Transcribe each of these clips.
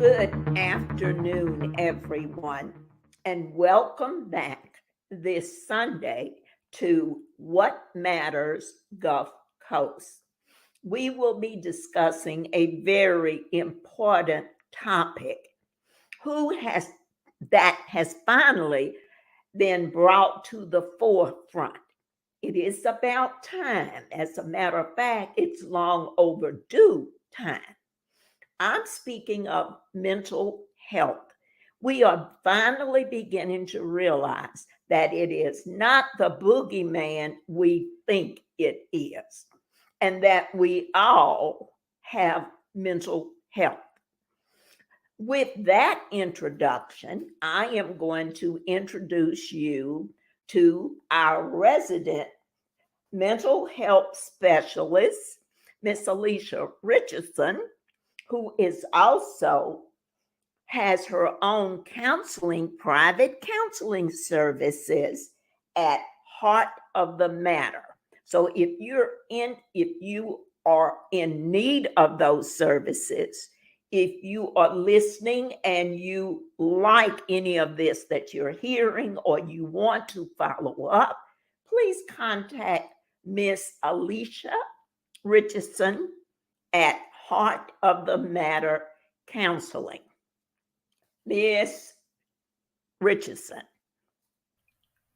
Good afternoon, everyone, and welcome back this Sunday to What Matters Gulf Coast. We will be discussing a very important topic who has that has finally been brought to the forefront. It is about time. As a matter of fact, it's long overdue time. I'm speaking of mental health. We are finally beginning to realize that it is not the boogeyman we think it is, and that we all have mental health. With that introduction, I am going to introduce you to our resident mental health specialist, Miss Alicia Richardson, who is also has her own private counseling services at Heart of the Matter. So if you are in need of those services, if you are listening and you like any of this that you're hearing or you want to follow up, please contact Miss Alicia Richardson at Heart of the Matter Counseling. Miss Richardson.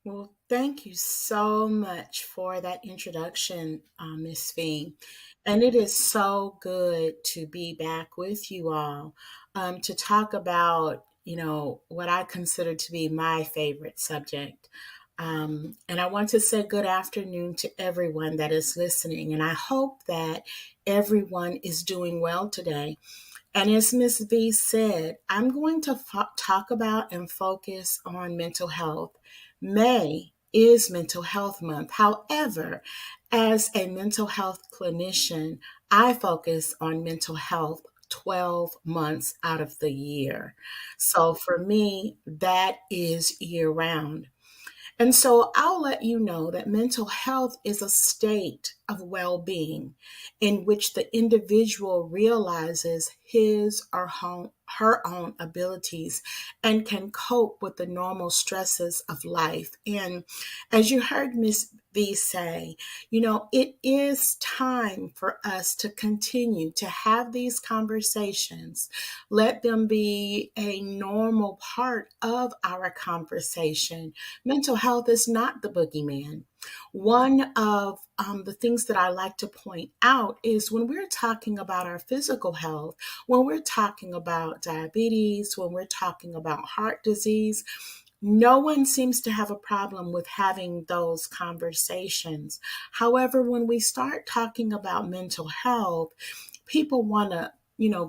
Well, thank you so much for that introduction, Miss Fee. And it is so good to be back with you all to talk about, what I consider to be my favorite subject. And I want to say good afternoon to everyone that is listening. And I hope that everyone is doing well today. And as Miss V said, I'm going to talk about and focus on mental health. May is Mental Health Month. However, as a mental health clinician, I focus on mental health 12 months out of the year. So for me, that is year round. And so I'll let you know that mental health is a state of well being in which the individual realizes his or her own abilities and can cope with the normal stresses of life. And as you heard Miss V say, it is time for us to continue to have these conversations. Let them be a normal part of our conversation. Mental health is not the boogeyman. One of the things that I like to point out is when we're talking about our physical health, when we're talking about diabetes, when we're talking about heart disease, no one seems to have a problem with having those conversations. However, when we start talking about mental health, people want to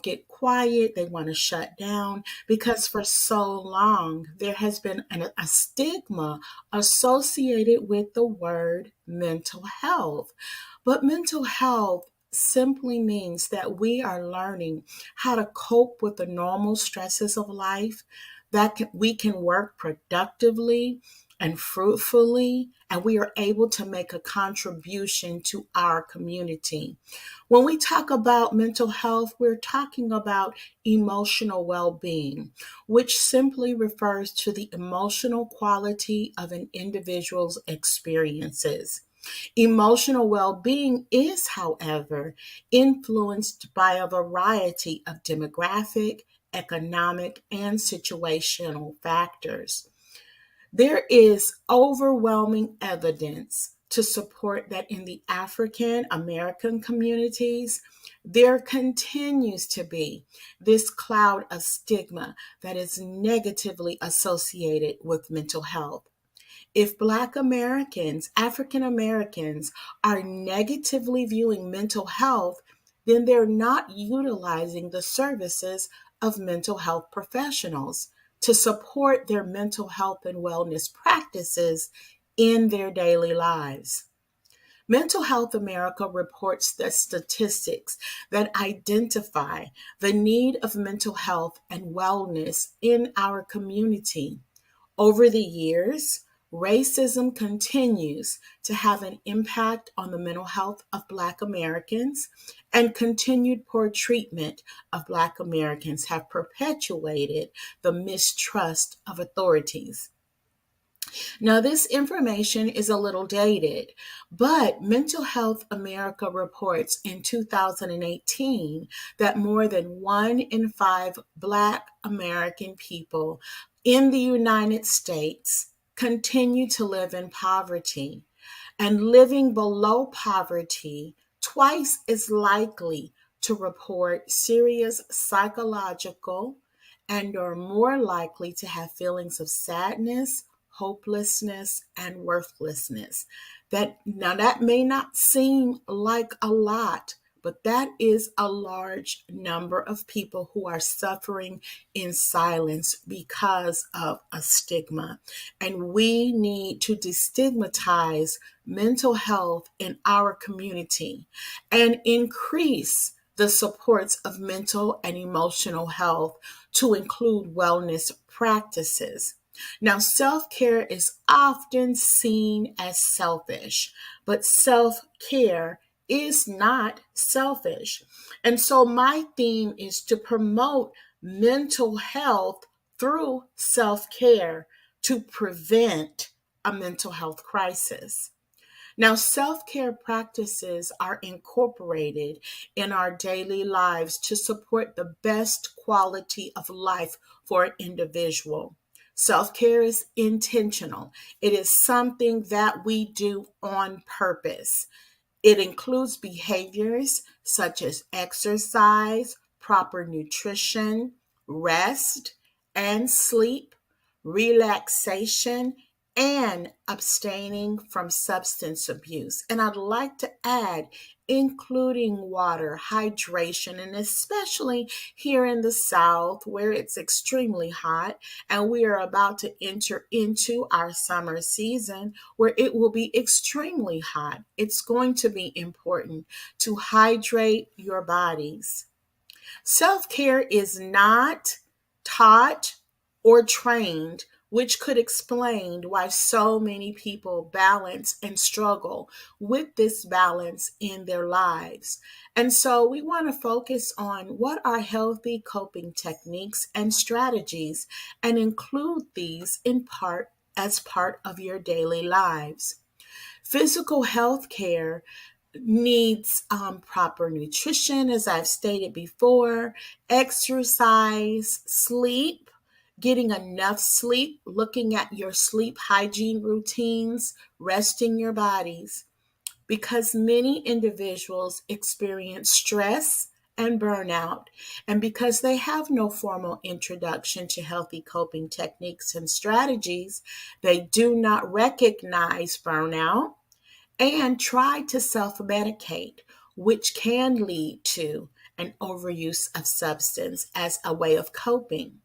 get quiet. They want to shut down because for so long there has been a stigma associated with the word mental health. But mental health simply means that we are learning how to cope with the normal stresses of life, we can work productively and fruitfully, and we are able to make a contribution to our community. When we talk about mental health, we're talking about emotional well being, which simply refers to the emotional quality of an individual's experiences. Emotional well being is, however, influenced by a variety of demographic, economic, and situational factors. There is overwhelming evidence to support that in the African American communities, there continues to be this cloud of stigma that is negatively associated with mental health. If Black Americans, African Americans, are negatively viewing mental health, then they're not utilizing the services of mental health professionals to support their mental health and wellness practices in their daily lives. Mental Health America reports the statistics that identify the need of mental health and wellness in our community. Over the years, racism continues to have an impact on the mental health of Black Americans, and continued poor treatment of Black Americans have perpetuated the mistrust of authorities. Now, this information is a little dated, but Mental Health America reports in 2018 that more than 1 in 5 Black American people in the United States continue to live in poverty, and living below poverty twice as likely to report serious psychological and are more likely to have feelings of sadness, hopelessness, and worthlessness. That may not seem like a lot, but that is a large number of people who are suffering in silence because of a stigma. And we need to destigmatize mental health in our community and increase the supports of mental and emotional health to include wellness practices. Now, self care is often seen as selfish, but self care is not selfish. And so, my theme is to promote mental health through self care to prevent a mental health crisis. Now, self care practices are incorporated in our daily lives to support the best quality of life for an individual. Self care is intentional, it is something that we do on purpose. It includes behaviors such as exercise, proper nutrition, rest and sleep, relaxation, and abstaining from substance abuse. And I'd like to add, including water, hydration, and especially here in the South where it's extremely hot and we are about to enter into our summer season where it will be extremely hot. It's going to be important to hydrate your bodies. Self care is not taught or trained, which could explain why so many people balance and struggle with this balance in their lives. And so we want to focus on what are healthy coping techniques and strategies and include these in part as part of your daily lives. Physical health care needs proper nutrition, as I've stated before, exercise, sleep, getting enough sleep, looking at your sleep hygiene routines, resting your bodies, because many individuals experience stress and burnout, and because they have no formal introduction to healthy coping techniques and strategies, they do not recognize burnout and try to self medicate, which can lead to an overuse of substance as a way of coping.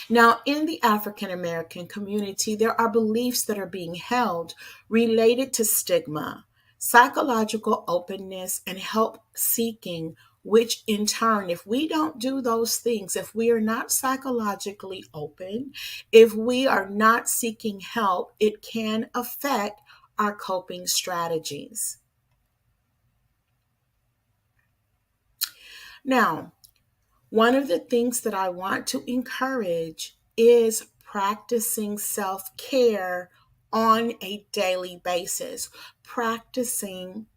Now, in the African American community, there are beliefs that are being held related to stigma, psychological openness, and help seeking, which in turn, if we don't do those things, if we are not psychologically open, if we are not seeking help, it can affect our coping strategies. Now, one of the things that I want to encourage is practicing self care on a daily basis, practicing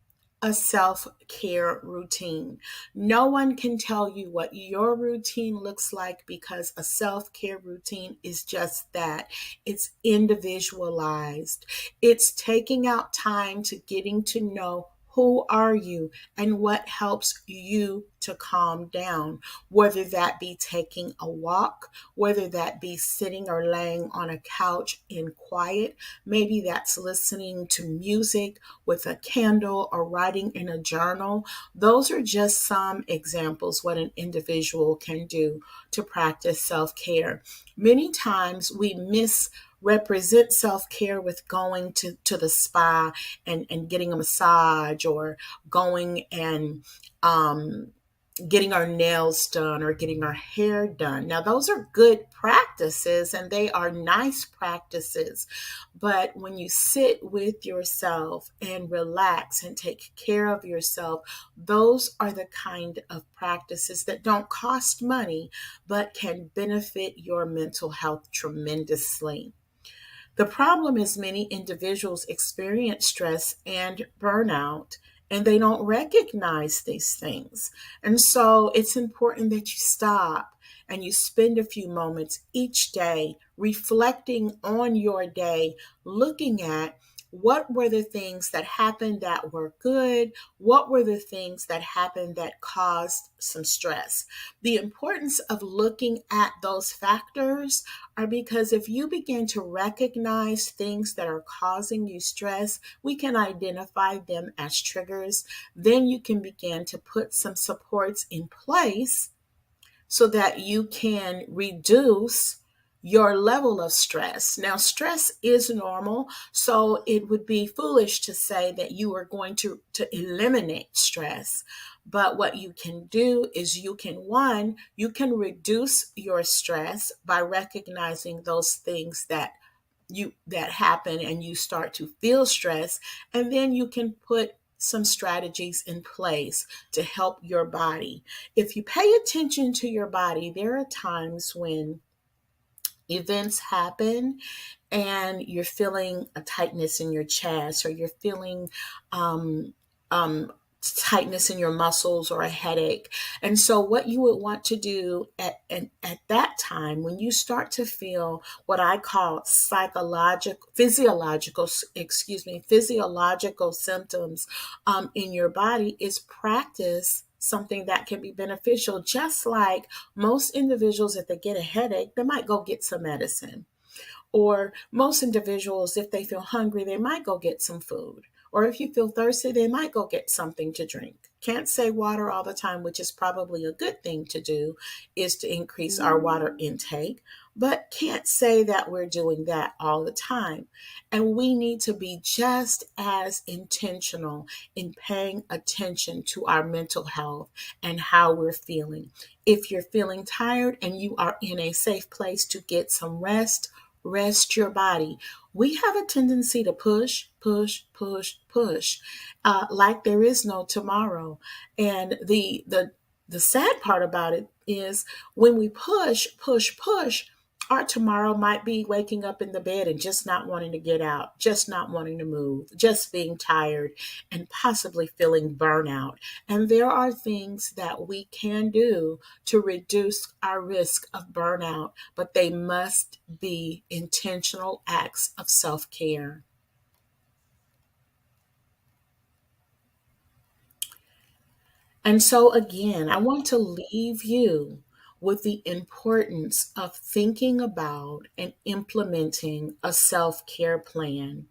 a self care routine. No one can tell you what your routine looks like because a self care routine is just that. It's individualized, it's taking out time to getting to know who are you and what helps you to calm down, whether that be taking a walk, whether that be sitting or laying on a couch in quiet. Maybe that's listening to music with a candle or writing in a journal. Those are just some examples what an individual can do to practice self-care. Many times we misrepresent self-care with going to the spa and getting a massage or going and getting our nails done or getting our hair done. Now, those are good practices and they are nice practices. But when you sit with yourself and relax and take care of yourself, those are the kind of practices that don't cost money but can benefit your mental health tremendously. The problem is many individuals experience stress and burnout and they don't recognize these things. And so it's important that you stop and you spend a few moments each day reflecting on your day, looking at what were the things that happened that were good, what were the things that happened that caused some stress. The importance of looking at those factors are because if you begin to recognize things that are causing you stress, we can identify them as triggers. Then you can begin to put some supports in place so that you can reduce your level of stress. Now, stress is normal, so it would be foolish to say that you are going to eliminate stress. But what you can do is you can reduce your stress by recognizing those things that happen and you start to feel stress, and then you can put some strategies in place to help your body. If you pay attention to your body, there are times when events happen and you're feeling a tightness in your chest or you're feeling um, um, tightness in your muscles or a headache. And so what you would want to do at that time when you start to feel what I call physiological symptoms in your body is practice something that can be beneficial. Just like most individuals, if they get a headache, they might go get some medicine. Or most individuals, if they feel hungry, they might go get some food. Or if you feel thirsty, they might go get something to drink. Can't say water all the time, which is probably a good thing to do, is to increase our water intake. But can't say that we're doing that all the time. And we need to be just as intentional in paying attention to our mental health and how we're feeling. If you're feeling tired and you are in a safe place to get some rest, rest your body. We have a tendency to push, push, push, push, like there is no tomorrow. And the sad part about it is when we push, push, push, our tomorrow might be waking up in the bed and just not wanting to get out, just not wanting to move, just being tired, and possibly feeling burnout. And there are things that we can do to reduce our risk of burnout, but they must be intentional acts of self care. And so, again, I want to leave you with the importance of thinking about and implementing a self care plan.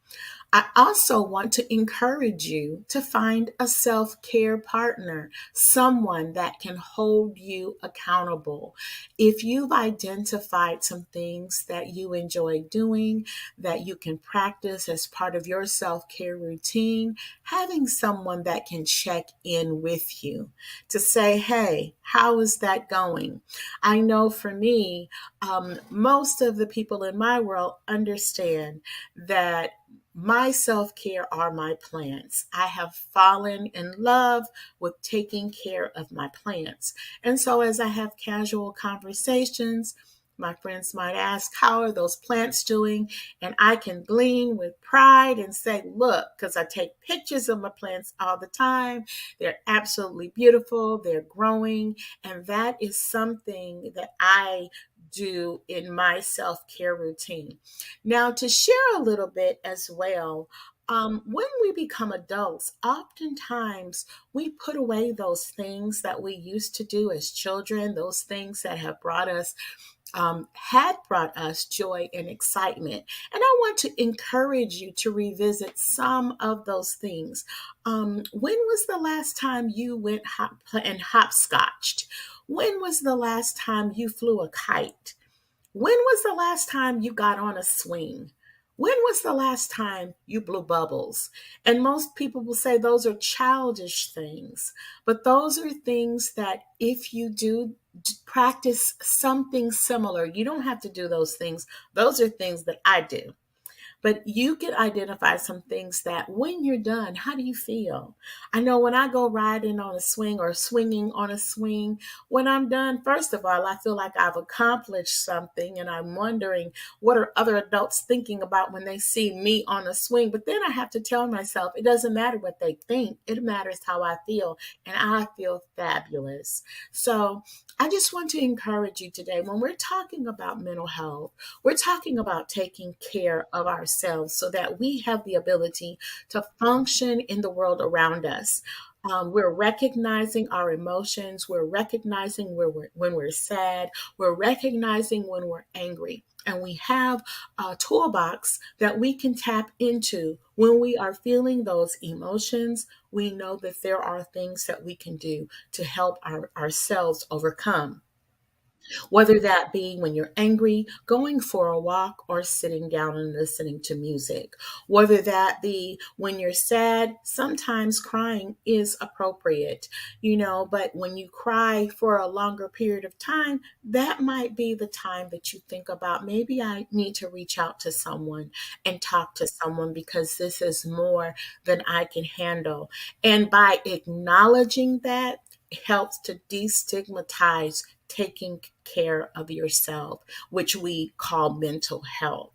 I also want to encourage you to find a self care partner, someone that can hold you accountable. If you've identified some things that you enjoy doing, that you can practice as part of your self care routine, having someone that can check in with you to say, hey, how is that going? I know for me, most of the people in my world understand that my self care are my plants. I have fallen in love with taking care of my plants. And so, as I have casual conversations, my friends might ask, how are those plants doing? And I can glean with pride and say, look, because I take pictures of my plants all the time. They're absolutely beautiful, they're growing. And that is something that I do in my self care routine. Now, to share a little bit as well, when we become adults, oftentimes we put away those things that we used to do as children, those things that have had brought us joy and excitement. And I want to encourage you to revisit some of those things. When was the last time you went and hopscotched? When was the last time you flew a kite? When was the last time you got on a swing? When was the last time you blew bubbles? And most people will say those are childish things, but those are things that if you do practice something similar, you don't have to do those things. Those are things that I do. But you can identify some things that when you're done, how do you feel? I know when I go riding on a swing or swinging on a swing, when I'm done, first of all, I feel like I've accomplished something, and I'm wondering what are other adults thinking about when they see me on a swing. But then I have to tell myself it doesn't matter what they think, it matters how I feel, and I feel fabulous. So I just want to encourage you today when we're talking about mental health. We're talking about taking care of ourselves so that we have the ability to function in the world around us. We're recognizing our emotions. We're recognizing when we're sad. We're recognizing when we're angry. And we have a toolbox that we can tap into when we are feeling those emotions. We know that there are things that we can do to help ourselves overcome, whether that be when you're angry, going for a walk, or sitting down and listening to music. Whether that be when you're sad, sometimes crying is appropriate, but when you cry for a longer period of time, that might be the time that you think about maybe I need to reach out to someone and talk to someone because this is more than I can handle. And by acknowledging that, it helps to destigmatize taking care of yourself, which we call mental health.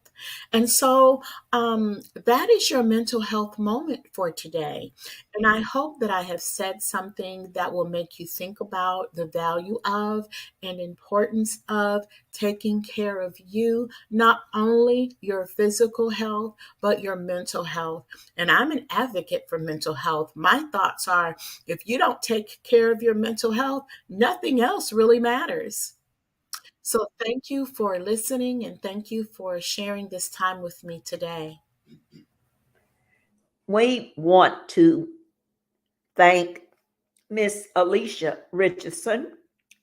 And so that is your mental health moment for today. And I hope that I have said something that will make you think about the value of and importance of taking care of you, not only your physical health, but your mental health. And I'm an advocate for mental health. My thoughts are if you don't take care of your mental health, nothing else really matters. So thank you for listening and thank you for sharing this time with me today. We want to thank Miss Alicia Richardson,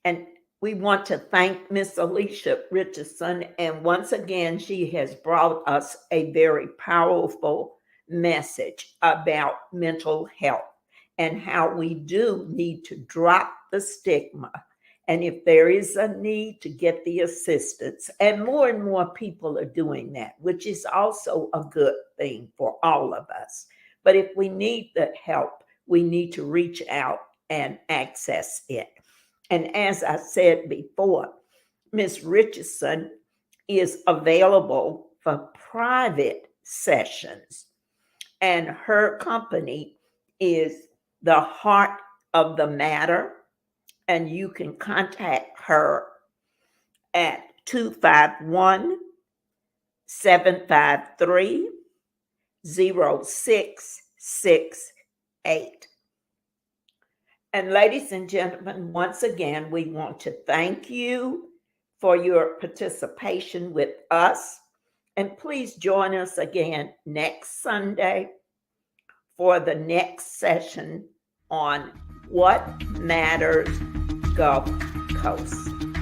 and we want to thank Miss Alicia Richardson. And once again, she has brought us a very powerful message about mental health and how we do need to drop the stigma. And if there is a need to get the assistance, and more people are doing that, which is also a good thing for all of us. But if we need the help, we need to reach out and access it. And as I said before, Ms. Richardson is available for private sessions, and her company is the Heart of the Matter. And you can contact her at 251 753 0668. And ladies and gentlemen, once again, we want to thank you for your participation with us. And please join us again next Sunday for the next session on What Matters Gulf Coast.